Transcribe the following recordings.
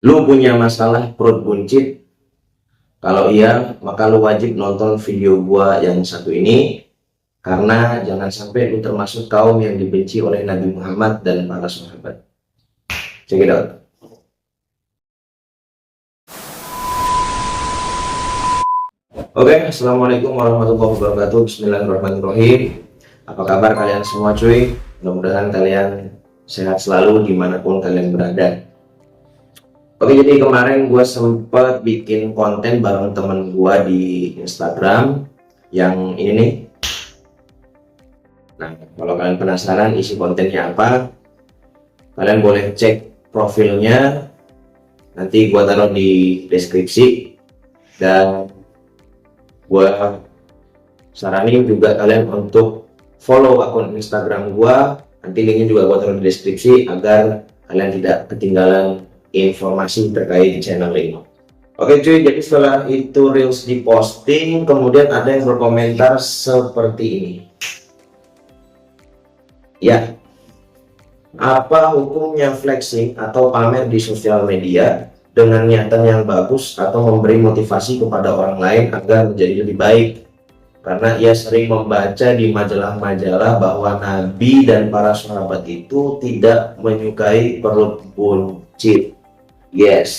Lu punya masalah perut buncit? Kalau iya, maka lu wajib nonton video gua yang satu ini, karena jangan sampai lu termasuk kaum yang dibenci oleh Nabi Muhammad dan para sahabat. Check it out. Oke, Assalamualaikum warahmatullahi wabarakatuh. Bismillahirrahmanirrahim. Apa kabar kalian semua cuy? Mudah-mudahan kalian sehat selalu dimanapun kalian berada. Oke, jadi kemarin gue sempat bikin konten bareng temen gue di Instagram yang ini nih. Nah, kalau kalian penasaran isi kontennya apa, kalian boleh cek profilnya. Nanti gue taruh di deskripsi, dan gue saranin juga kalian untuk follow akun Instagram gue. Nanti linknya juga gue taruh di deskripsi agar kalian tidak ketinggalan informasi terkait channel ini. Oke cuy, jadi setelah itu reels diposting, kemudian ada yang berkomentar seperti ini. Ya, apa hukumnya flexing atau pamer di sosial media dengan niatan yang bagus atau memberi motivasi kepada orang lain agar menjadi lebih baik? Karena ia sering membaca di majalah-majalah bahwa Nabi dan para sahabat itu tidak menyukai perut buncit. Yes.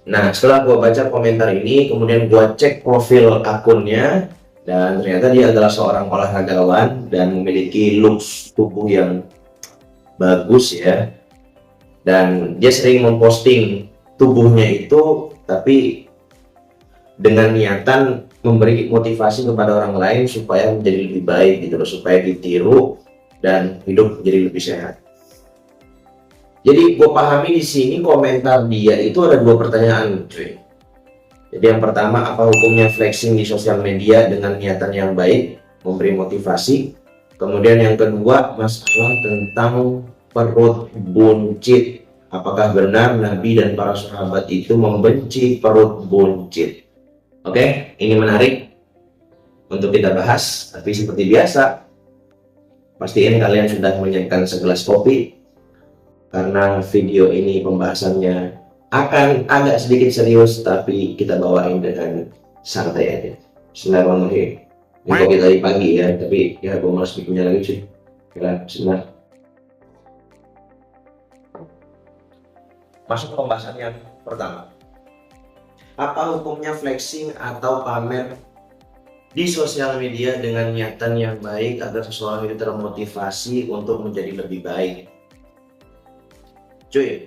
Nah, setelah gue baca komentar ini, kemudian gue cek profil akunnya, dan ternyata dia adalah seorang olahragawan dan memiliki looks tubuh yang bagus ya. Dan dia sering memposting tubuhnya itu, tapi dengan niatan memberi motivasi kepada orang lain supaya menjadi lebih baik gitu loh, supaya ditiru dan hidup menjadi lebih sehat. Jadi gue pahami di sini komentar dia itu ada dua pertanyaan, cuy. Jadi yang pertama, apa hukumnya flexing di sosial media dengan niatan yang baik, memberi motivasi. Kemudian yang kedua, masalah tentang perut buncit. Apakah benar Nabi dan para sahabat itu membenci perut buncit? Oke, ini menarik untuk kita bahas. Tapi seperti biasa, pastiin kalian sudah menyiapkan segelas kopi, karena video ini pembahasannya akan agak sedikit serius, tapi kita bawain dengan santai aja. Bismillahirrahmanirrahim. Ini kopi tadi pagi ya, tapi ya gue malas bikinnya lagi sih. Bismillah. Masuk ke pembahasan yang pertama. Apa hukumnya flexing atau pamer di sosial media dengan niatan yang baik agar seseorang itu termotivasi untuk menjadi lebih baik? Cuy,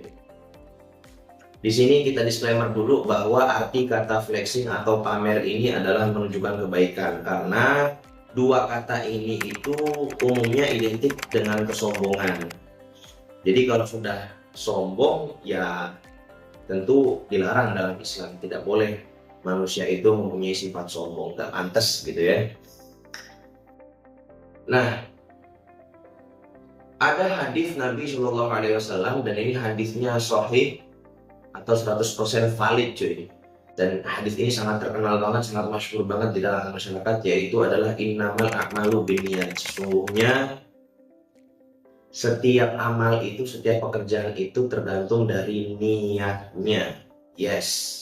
di sini kita disclaimer dulu bahwa arti kata flexing atau pamer ini adalah menunjukkan kebaikan, karena dua kata ini itu umumnya identik dengan kesombongan. Jadi kalau sudah sombong ya tentu dilarang dalam Islam, tidak boleh manusia itu mempunyai sifat sombong, gak pantas gitu ya. Nah, ada hadis Nabi Shallallahu Alaihi Wasallam, dan ini hadisnya sahih atau 100% valid cuy. Dan hadis ini sangat terkenal banget, sangat masyhur banget di dalam masyarakat, yaitu adalah innamal a'malu binniyat. Sesungguhnya setiap amal itu, setiap pekerjaan itu tergantung dari niatnya. Yes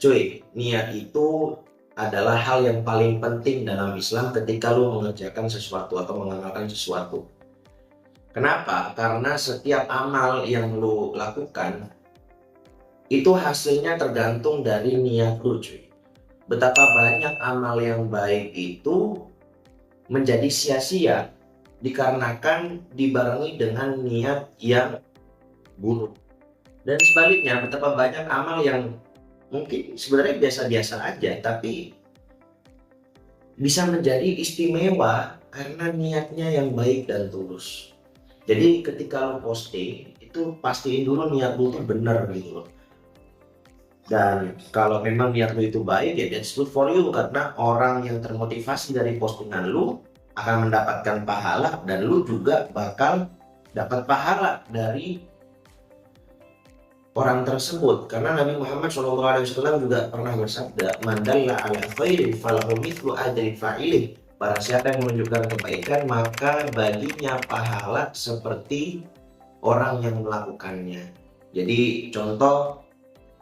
cuy, niat itu adalah hal yang paling penting dalam Islam ketika lu mengerjakan sesuatu atau mengamalkan sesuatu. Kenapa? Karena setiap amal yang lu lakukan itu hasilnya tergantung dari niat lu cuy. Betapa banyak amal yang baik itu menjadi sia-sia dikarenakan dibarengi dengan niat yang buruk. Dan sebaliknya, betapa banyak amal yang mungkin sebenarnya biasa-biasa aja tapi bisa menjadi istimewa karena niatnya yang baik dan tulus. Jadi ketika lo posting itu pastiin dulu niat lu tuh bener gitu loh. Dan kalau memang niat lu itu baik ya that's good for you, karena orang yang termotivasi dari postingan lu akan mendapatkan pahala, dan lu juga bakal dapat pahala dari orang tersebut. Karena Nabi Muhammad SAW juga pernah bersabda, man dalla ala khairin falahu mithlu ajri fa'ilih. Barang siapa yang menunjukkan kebaikan, maka baginya pahala seperti orang yang melakukannya. Jadi contoh,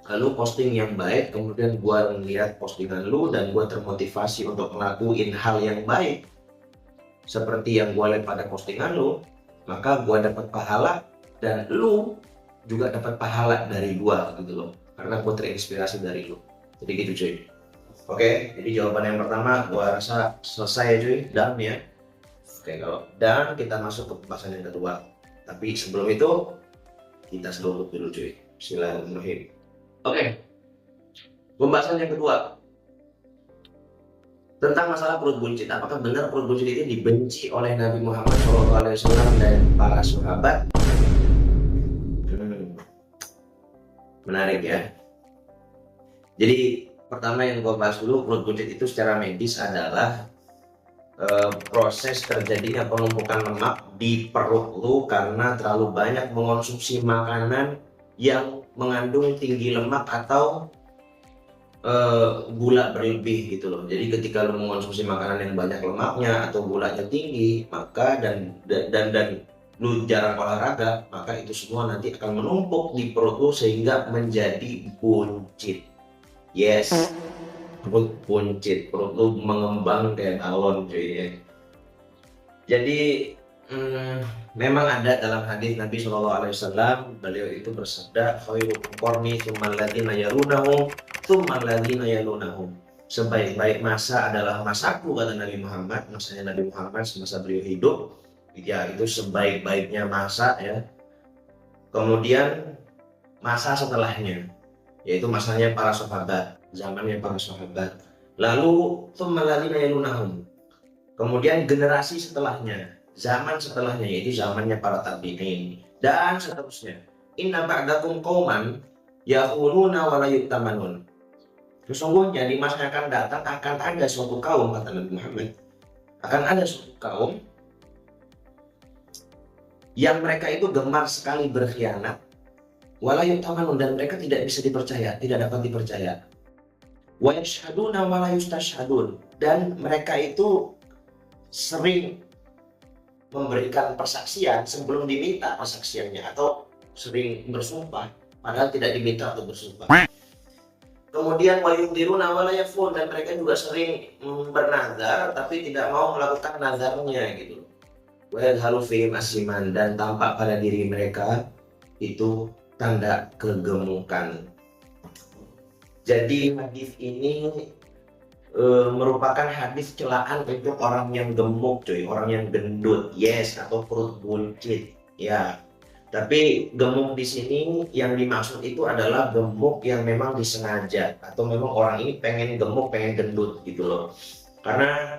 lalu posting yang baik, kemudian gue ngeliat postingan lu dan gue termotivasi untuk ngelakuin hal yang baik seperti yang gue lihat pada postingan lu, maka gue dapat pahala dan lu juga dapat pahala dari gue gitu loh, karena gue terinspirasi dari lu. Jadi gitu cuy. Oke, jadi jawaban yang pertama gue rasa selesai ya cuy, dan ya. Oke, kalau dan kita masuk ke pembahasan yang kedua. Tapi sebelum itu kita sedulur dulu cuy. Bismillahirrahmanirrahim. Oke, pembahasan yang kedua tentang masalah perut buncit. Apakah benar perut buncit itu dibenci oleh Nabi Muhammad SAW dan para sahabat? Menarik ya. Jadi pertama yang gue bahas dulu, perut buncit itu secara medis adalah proses terjadinya penumpukan lemak di perut lu karena terlalu banyak mengonsumsi makanan yang mengandung tinggi lemak atau gula berlebih gitu loh. Jadi ketika lu mengonsumsi makanan yang banyak lemaknya atau gulanya tinggi, maka dan lu jarang olahraga, maka itu semua nanti akan menumpuk di perut lu sehingga menjadi buncit. Yes, perut buncit, perut lu mengembang kayak balon cuy ya. Jadi memang ada dalam hadis Nabi SAW, beliau itu bersabda, khairukum qarni tsummal ladzina yalunahum tsummal ladzina yalunahum. Sebaik-baik masa adalah masaku, kata Nabi Muhammad. Masanya Nabi Muhammad semasa beliau hidup, ya itu sebaik-baiknya masa ya. Kemudian masa setelahnya, yaitu masanya para sahabat, zamannya para sahabat. Lalu tsummal ladzina yalunahum. Kemudian generasi setelahnya, zaman setelahnya, yaitu zamannya para tabi'in dan seterusnya. Inna ba'dakum qauman yaquluna wa la yu'tamanun. Sesungguhnya di masa yang akan datang akan ada suatu kaum, kata Nabi Muhammad, akan ada suatu kaum yang mereka itu gemar sekali berkhianat, wa la yu'tamanun, dan mereka tidak bisa dipercaya, tidak dapat dipercaya. Wa yashhaduna wa la yustashhadun, dan mereka itu sering memberikan persaksian sebelum diminta persaksiannya, atau sering bersumpah padahal tidak diminta untuk bersumpah. Kemudian wayudiruna wala yafun, dan mereka juga sering bernazar tapi tidak mau melakukan nazarnya gitu. Wayadharu fihim asiman, dan tampak pada diri mereka itu tanda kegemukan. Jadi hadis ini merupakan hadis celaan untuk orang yang gemuk cuy, orang yang gendut, yes, atau perut buncit ya. Tapi gemuk di sini yang dimaksud itu adalah gemuk yang memang disengaja, atau memang orang ini pengen gemuk, pengen gendut gitu loh. Karena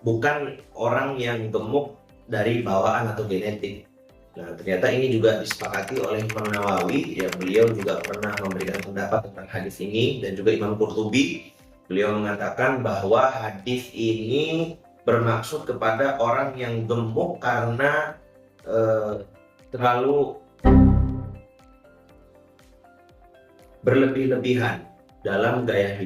bukan orang yang gemuk dari bawaan atau genetik. Nah, ternyata ini juga disepakati oleh Imam Nawawi, ya, beliau juga pernah memberikan pendapat tentang hadis ini, dan juga Imam Qurtubi, beliau mengatakan bahwa hadis ini bermaksud kepada orang yang gemuk karena terlalu berlebih-lebihan dalam gaya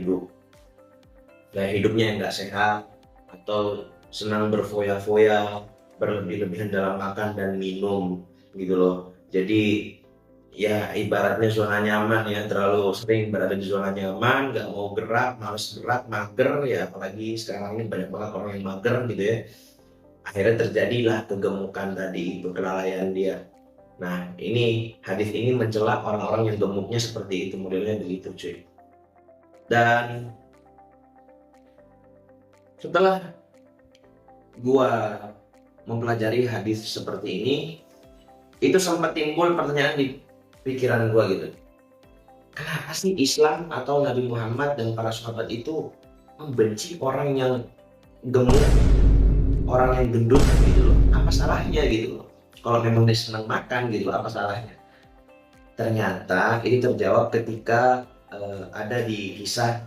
hidupnya yang nggak sehat, atau senang berfoya-foya, berlebih-lebihan dalam makan dan minum gitu loh. Jadi ya ibaratnya zona nyaman ya, terlalu sering berada di zona nyaman, nggak mau gerak, males gerak, mager ya, apalagi sekarang ini banyak banget orang yang mager gitu ya. Akhirnya terjadilah kegemukan tadi itu, kelalaian dia. Nah, ini hadis ini mencela orang-orang yang gemuknya seperti itu, modelnya begitu cuy. Dan setelah gua mempelajari hadis seperti ini, itu sempat timbul pertanyaan di pikiran gue gitu. Kenapa sih Islam atau Nabi Muhammad dan para sahabat itu membenci orang yang gemuk, orang yang gendut gitu loh? Apa salahnya gitu loh? Kalau memang dia senang makan gitu, apa salahnya? Ternyata ini terjawab ketika ada di kisah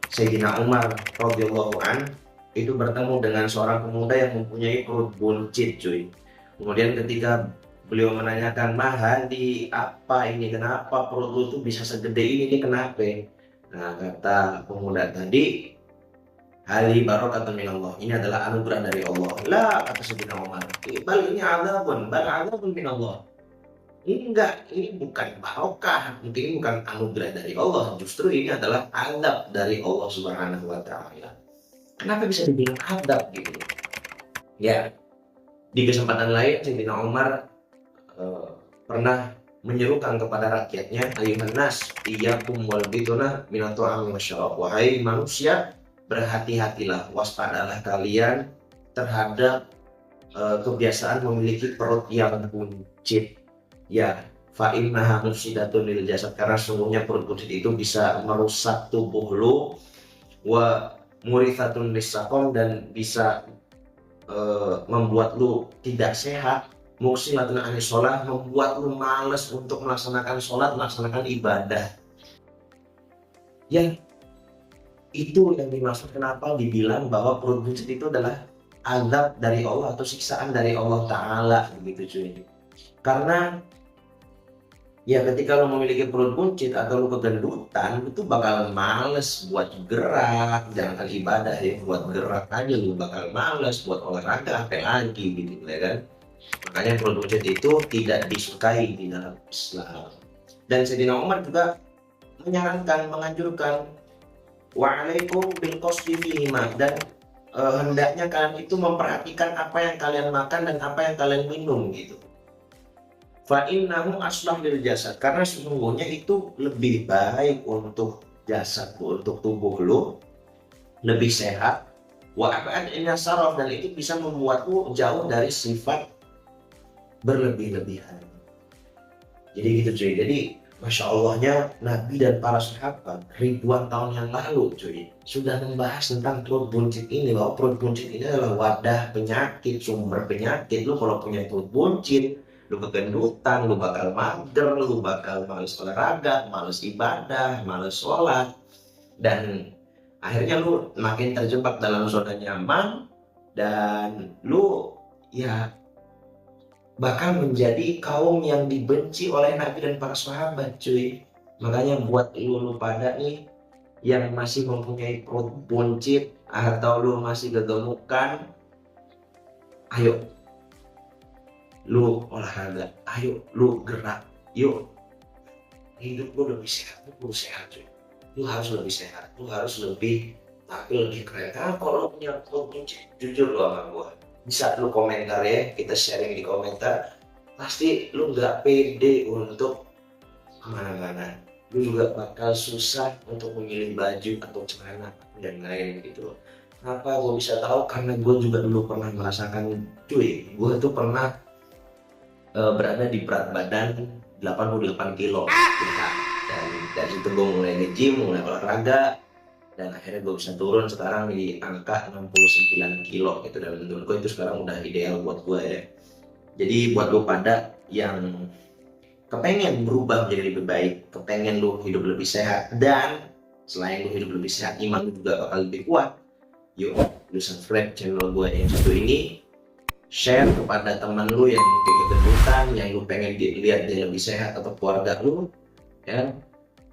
Sayyidina Umar radhiyallahu an, itu bertemu dengan seorang pemuda yang mempunyai perut buncit cuy. Kemudian ketika beliau menanyakan, Mahdi, apa ini, kenapa perut lu tuh bisa segede ini kenapa? Nah, kata pemuda tadi, hali barokatun minallah, ini adalah anugerah dari Allah. Lah, kata Sayyidina Umar, bal ini azabun minallah. Enggak, ini bukan barokah, mungkin ini bukan anugerah dari Allah, justru ini adalah adab dari Allah Subhanahu wa Ta'ala. Kenapa bisa dibilang adab gitu? Ya, di kesempatan lain Sayyidina Umar eh, pernah menyerukan kepada rakyatnya, ayuhan nas iyyakum wal biduna minat ta'ami wasyarab. Wahai manusia, berhati-hatilah, waspadalah kalian terhadap kebiasaan memiliki perut yang buncit. Ya, fa innaha mufsidatun lil jasad, karena sungguhnya perut buncit itu bisa merusak tubuh lu, wa murithatun lisaqom, dan bisa membuat lu tidak sehat, muksilatun anis sholat, membuat lu males untuk melaksanakan sholat, melaksanakan ibadah. Yang itu yang dimaksud kenapa dibilang bahwa perut buncit itu adalah azab dari Allah atau siksaan dari Allah Ta'ala begitu cuy. Karena ya ketika lo memiliki perut buncit atau lo kegendutan, itu bakal males buat gerak, jangan ibadah ya, buat gerak aja lo bakal males, buat olahraga apa lagi gitu ya kan. Makanya perut buncit itu tidak disukai di dalam Islam. Dan Sayyidina Umar juga menyarankan, menganjurkan wa'alaikum bil qasdi fihima, dan hendaknya kalian itu memperhatikan apa yang kalian makan dan apa yang kalian minum gitu. Fa innahu aslah lil jasad, karena sesungguhnya itu lebih baik untuk jasad, untuk tubuh lu, lebih sehat. Wa abad saraf, dan itu bisa membuatmu jauh dari sifat berlebih-lebihan. Jadi gitu cuy. Jadi Masya Allahnya Nabi dan para sahabat ribuan tahun yang lalu cuy sudah membahas tentang perut buncit ini, bahwa perut buncit ini adalah wadah penyakit, sumber penyakit. Lu kalau punya perut buncit, lu kegendutan, lu bakal mager, lu bakal males olahraga, males ibadah, males sholat, dan akhirnya lu makin terjebak dalam zona nyaman, dan lu ya bakal menjadi kaum yang dibenci oleh Nabi dan para sahabat cuy. Makanya buat lu pada nih yang masih mempunyai perut buncit atau lu masih kegemukan, ayo lu olahraga, ayo lu gerak, yuk hidup lu lebih sehat, lu sehat cuy. Lu harus lebih sehat, lu harus lebih tampil lebih keren. Karena kalau lu punya perut buncit, jujur lu sama gua, bisa lu komentar ya, kita sharing di komentar, pasti lu nggak pede untuk kemana-mana, lu juga bakal susah untuk memilih baju atau celana dan lain gitu. Kenapa gue bisa tahu? Karena gue juga dulu pernah merasakan cuy, gue tuh pernah berada di berat badan 88 kilo ya. Dan dari situ gue mulai nge-gym, mulai olahraga, dan akhirnya gue bisa turun sekarang di angka 69 kilo gitu. Dan menurut gue itu sekarang udah ideal buat gue ya. Jadi buat lo pada yang kepengen berubah menjadi lebih baik, kepengen lo hidup lebih sehat, dan selain lo hidup lebih sehat, iman lo juga bakal lebih kuat, yuk lo subscribe channel gue yang satu ini, share kepada teman lo yang mungkin kegemukan, yang lo pengen dilihat dia lebih sehat atau keluarga lo ya.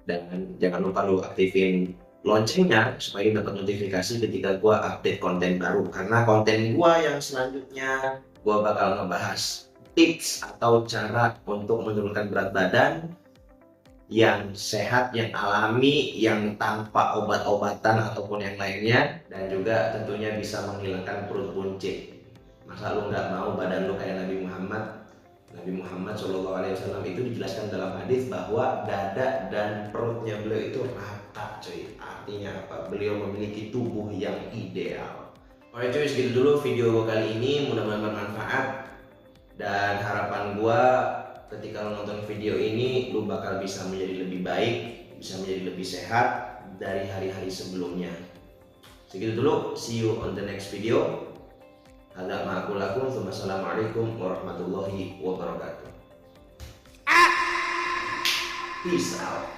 Dan jangan lupa lo aktifin loncengnya supaya dapat notifikasi ketika gua update konten baru, karena konten gua yang selanjutnya gua bakal ngebahas tips atau cara untuk menurunkan berat badan yang sehat, yang alami, yang tanpa obat-obatan ataupun yang lainnya, dan juga tentunya bisa menghilangkan perut buncit. Masa lu nggak mau badan lu kayak Nabi Muhammad? Nabi Muhammad SAW itu dijelaskan dalam hadis bahwa dada dan perutnya beliau itu rata cuy. Artinya apa? Beliau memiliki tubuh yang ideal. Oke cuy, segitu dulu video gue kali ini, mudah-mudahan bermanfaat. Dan harapan gue ketika lo nonton video ini, lo bakal bisa menjadi lebih baik, bisa menjadi lebih sehat dari hari-hari sebelumnya. Segitu dulu, see you on the next video. Assalamualaikum warahmatullahi wabarakatuh. Peace out.